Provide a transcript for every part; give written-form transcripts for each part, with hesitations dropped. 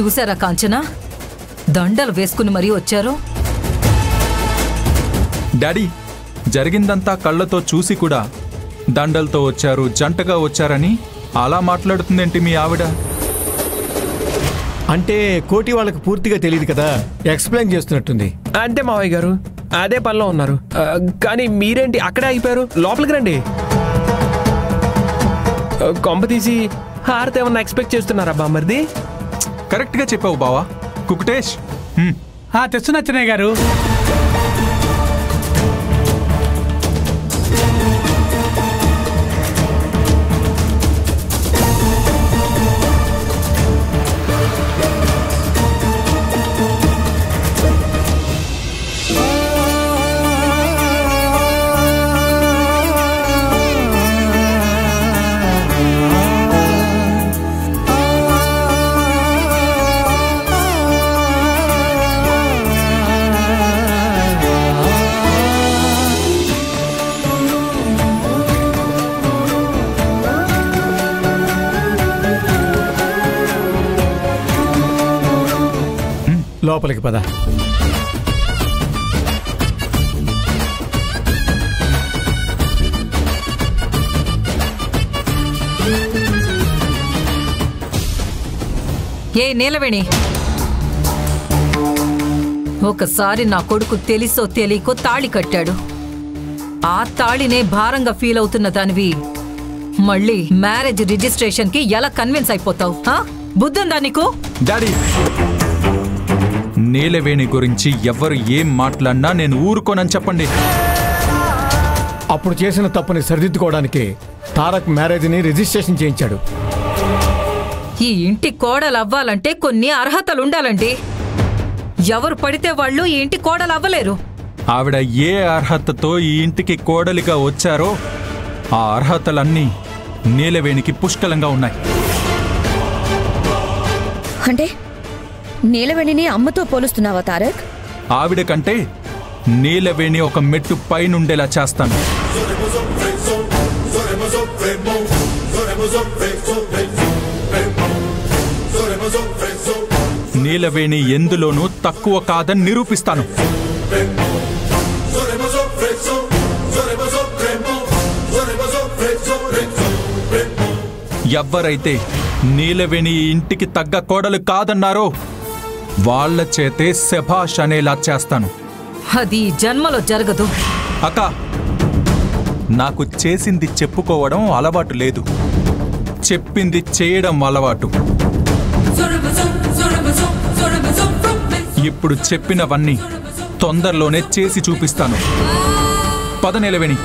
చూసారా కాంచనా, దండలు వేసుకుని మరీ వచ్చారు. డాడీ, జరిగిందంతా కళ్ళతో చూసి కూడా దండలతో వచ్చారు, జంటగా వచ్చారని అలా మాట్లాడుతుందేంటి మీ ఆవిడ? అంటే కోటి వాళ్ళకి పూర్తిగా తెలియదు కదా, ఎక్స్ప్లెయిన్ చేస్తున్నట్టుంది. అంతే మావయ్య గారు, అదే పనిలో ఉన్నారు. కానీ మీరేంటి అక్కడే ఆగిపోయారు? లోపలికి రండి. కొంప తీసి హారతి ఏమన్నా ఎక్స్పెక్ట్ చేస్తున్నారా బామ్మర్ది? కరెక్ట్గా చెప్పావు బావా. కుకుటేష్, తెస్తున్నా చిన్నయ్య గారు. లోపలికి పద. ఏ నీలవేణి, ఒకసారి నా కొడుకు తెలిసో తెలియకో తాళి కట్టాడు. ఆ తాళినే భారంగా ఫీల్ అవుతున్న దానివి మళ్ళీ మ్యారేజ్ రిజిస్ట్రేషన్ కి ఎలా కన్విన్స్ అయిపోతావు? బుద్ధుందా నీకు? డాడీ, నీలవేణి గురించి ఎవరు ఏం మాట్లాడినా నేను ఊరుకోనని చెప్పండి. అప్పుడు చేసిన తప్పుని సరిదిద్దుకోవడానికి తారక్ మ్యారేజ్ని రిజిస్ట్రేషన్ చేయించాడు. ఈ ఇంటి కోడలు అవ్వాలంటే కొన్ని అర్హతలు ఉండాలండి. ఎవరు పడితే వాళ్ళు ఈ ఇంటి కోడలు అవ్వలేరు. ఆవిడ ఏ అర్హతతో ఈ ఇంటికి కోడలిగా వచ్చారో ఆ అర్హతలన్నీ నీలవేణికి పుష్కలంగా ఉన్నాయి. అంటే నీలవేణిని అమ్మతో పోలుస్తున్నావా తారక్? ఆవిడ కంటే నీలవేణి ఒక మెట్టు పైనుండేలా చేస్తాను. నీలవేణి ఎందులోనూ తక్కువ కాదని నిరూపిస్తాను. ఎవ్వరైతే నీలవేణి ఇంటికి తగ్గ కోడలు కాదన్నారో వాళ్ళ చేతే శభాష్ అనేలా చేస్తాను. అది జన్మలో జరగదు. అక్క, నాకు చేసింది చెప్పుకోవడం అలవాటు లేదు, చెప్పింది చేయడం అలవాటు. ఇప్పుడు చెప్పినవన్నీ తొందరలోనే చేసి చూపిస్తాను. పద Neelaveni.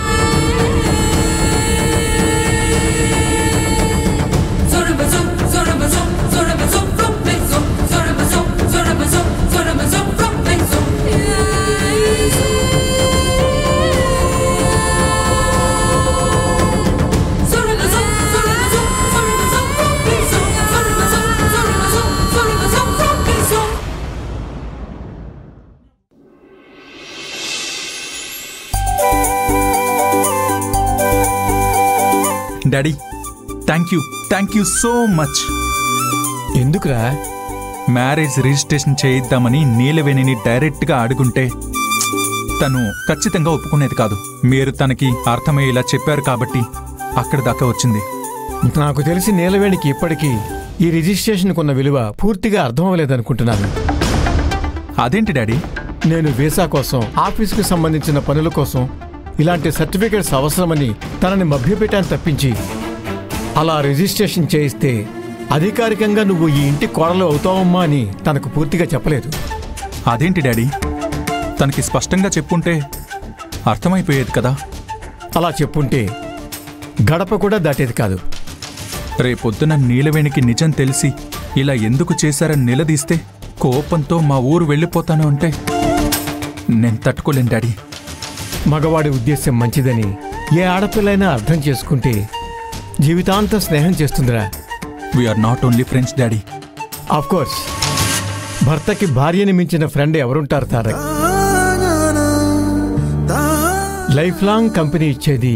Daddy, thank you so much. ఎందుకురా? మ్యారేజ్ రిజిస్ట్రేషన్ చేయిద్దామని నీలవేణిని డైరెక్ట్గా అడుగుంటే తను ఖచ్చితంగా ఒప్పుకునేది కాదు. మీరు తనకి అర్థమయ్యేలా చెప్పారు కాబట్టి అక్కడ దాకా వచ్చింది. నాకు తెలిసి నీలవేణికి ఇప్పటికీ ఈ రిజిస్ట్రేషన్కు ఉన్న విలువ పూర్తిగా అర్థం అవ్వలేదనుకుంటున్నాను. అదేంటి డాడీ? నేను వీసా కోసం, ఆఫీసుకు సంబంధించిన పనుల కోసం ఇలాంటి సర్టిఫికేట్స్ అవసరమని తనని మభ్యపెట్టాను తప్పించి, అలా రిజిస్ట్రేషన్ చేయిస్తే అధికారికంగా నువ్వు ఈ ఇంటి కోడలు అవుతావమ్మా అని తనకు పూర్తిగా చెప్పలేదు. అదేంటి డాడీ? తనకి స్పష్టంగా చెప్పుంటే అర్థమైపోయేది కదా. అలా చెప్పుంటే గడప కూడా దాటేది కాదు. రేపొద్దున నీలవేణికి నిజం తెలిసి ఇలా ఎందుకు చేశారని నిలదీస్తే కోపంతో మా ఊరు వెళ్ళిపోతాను అంటే నేను తట్టుకోలేను డాడీ. మగవాడి ఉద్దేశ్యం మంచిదని ఏ ఆడపిల్లైనా అర్థం చేసుకుంటే జీవితాంతం స్నేహం చేస్తుందిరా. We are not only friends daddy. Of course, భర్తకి భార్యని మించిన ఫ్రెండ్ ఎవరుంటారు తారక్? లైఫ్ లాంగ్ కంపెనీ ఇచ్చేది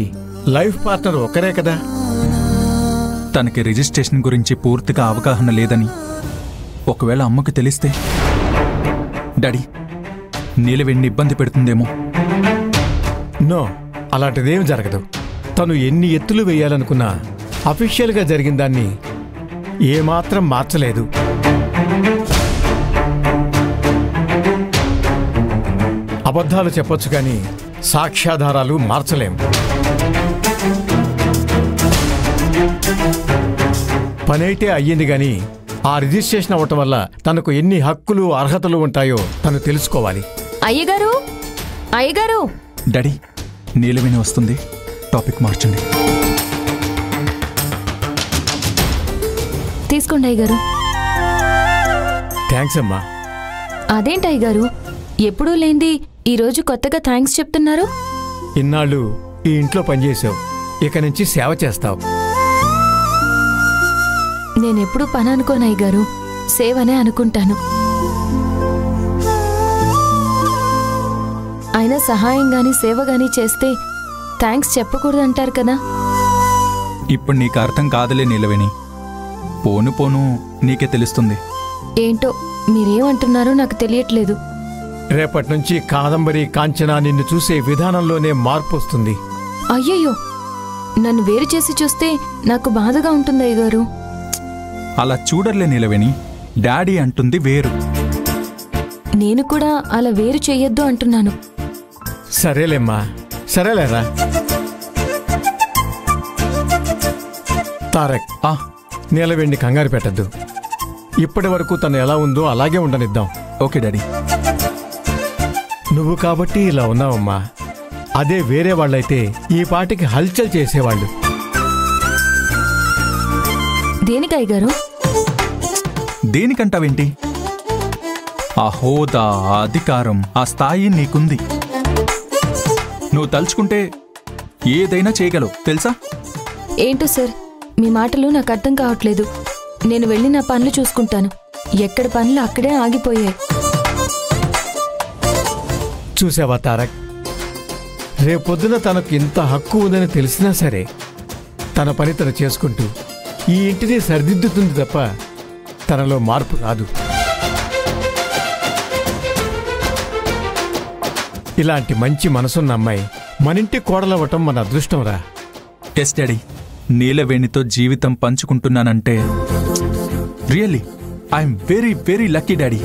లైఫ్ పార్ట్నర్ ఒకరే కదా. తనకి రిజిస్ట్రేషన్ గురించి పూర్తిగా అవగాహన లేదని ఒకవేళ అమ్మకి తెలిస్తే డాడీ నీలవేణిని ఇబ్బంది పెడుతుందేమో. నో, అలాంటిదేం జరగదు. తను ఎన్ని ఎత్తులు వేయాలనుకున్నా అఫీషియల్గా జరిగిన దాన్ని ఏమాత్రం మార్చలేదు. అబద్ధాలు చెప్పొచ్చు కానీ సాక్ష్యాధారాలు మార్చలేం. పనైతే అయ్యింది గాని ఆ రిజిస్ట్రేషన్ అవ్వటం వల్ల తనకు ఎన్ని హక్కులు అర్హతలు ఉంటాయో తను తెలుసుకోవాలి. అయ్యగారు, అయ్యగారు! డాడీ నీలవేణి వస్తుంది, టాపిక్ మార్చండి. తీసుకోండి అయ్యగారు. థ్యాంక్స్ అమ్మా. అదేంటి అయ్యగారు, ఎప్పుడూ లేంది ఈరోజు కొత్తగా థ్యాంక్స్ చెప్తున్నారు? ఇన్నాళ్ళు ఈ ఇంట్లో పనిచేసావు, ఇక నుంచి సేవ చేస్తావు. నేనెప్పుడు పని అనుకోను అయ్యగారు, సేవనే అనుకుంటాను. అయినా సహాయం గాని సేవ గాని చేస్తే థ్యాంక్స్ చెప్పకూడదంటారు కదా. ఇప్పుడు నీకు అర్థం కాదులే నీలవేణి, పోను పోను నీకే తెలుస్తుంది. ఏంటో మీరేమంటున్నారో నాకు తెలియట్లేదు. రేపటి నుంచి కాదంబరి, కాంచన నిన్ను చూసే విధానంలోనే మార్పు వస్తుంది. అయ్యయ్యో, నన్ను వేరు చేసి చూస్తే నాకు బాధగా ఉంటుంది అయ్యగారు. అలా చూడర్లే నీలవేణి, డాడీ అంటుంది వేరు. నేను కూడా అలా వేరు చెయ్యొద్దు అంటున్నాను. సరేలేమ్మా, సరేలేరా. తారక్, నీలవేణ్ణి కంగారు పెట్టద్దు. ఇప్పటి వరకు తను ఎలా ఉందో అలాగే ఉండనిద్దాం. Okay daddy. నువ్వు కాబట్టి ఇలా ఉన్నావమ్మా. అదే వేరే వాళ్ళైతే ఈ పాటికి హల్చల్ చేసేవాళ్ళు. దేనికి అయ్యగారు? దేనికంటావేంటి? ఆ హోదా, ఆ అధికారం, ఆ స్థాయి నీకుంది. నువ్వు తలుచుకుంటే ఏదైనా చేయగలవు తెలుసా? ఏంటో సార్, మీ మాటలు నాకు అర్థం కావట్లేదు. నేను వెళ్ళి నా పనులు చూసుకుంటాను. ఎక్కడ పనులు అక్కడే ఆగిపోయాయి. చూసావా తారక్, రేపొద్దున తనకు ఇంత హక్కు ఉందని తెలిసినా సరే తన పని తను చేసుకుంటూ ఈ ఇంటిని సరిదిద్దుతుంది తప్ప తనలో మార్పు రాదు. ఇలాంటి మంచి మనసున్న అమ్మాయి మనింటి కోడలవ్వటం మన అదృష్టం రా. ఎస్ డాడీ, నీలవేణితో జీవితం పంచుకుంటున్నానంటే really I'm very very lucky daddy.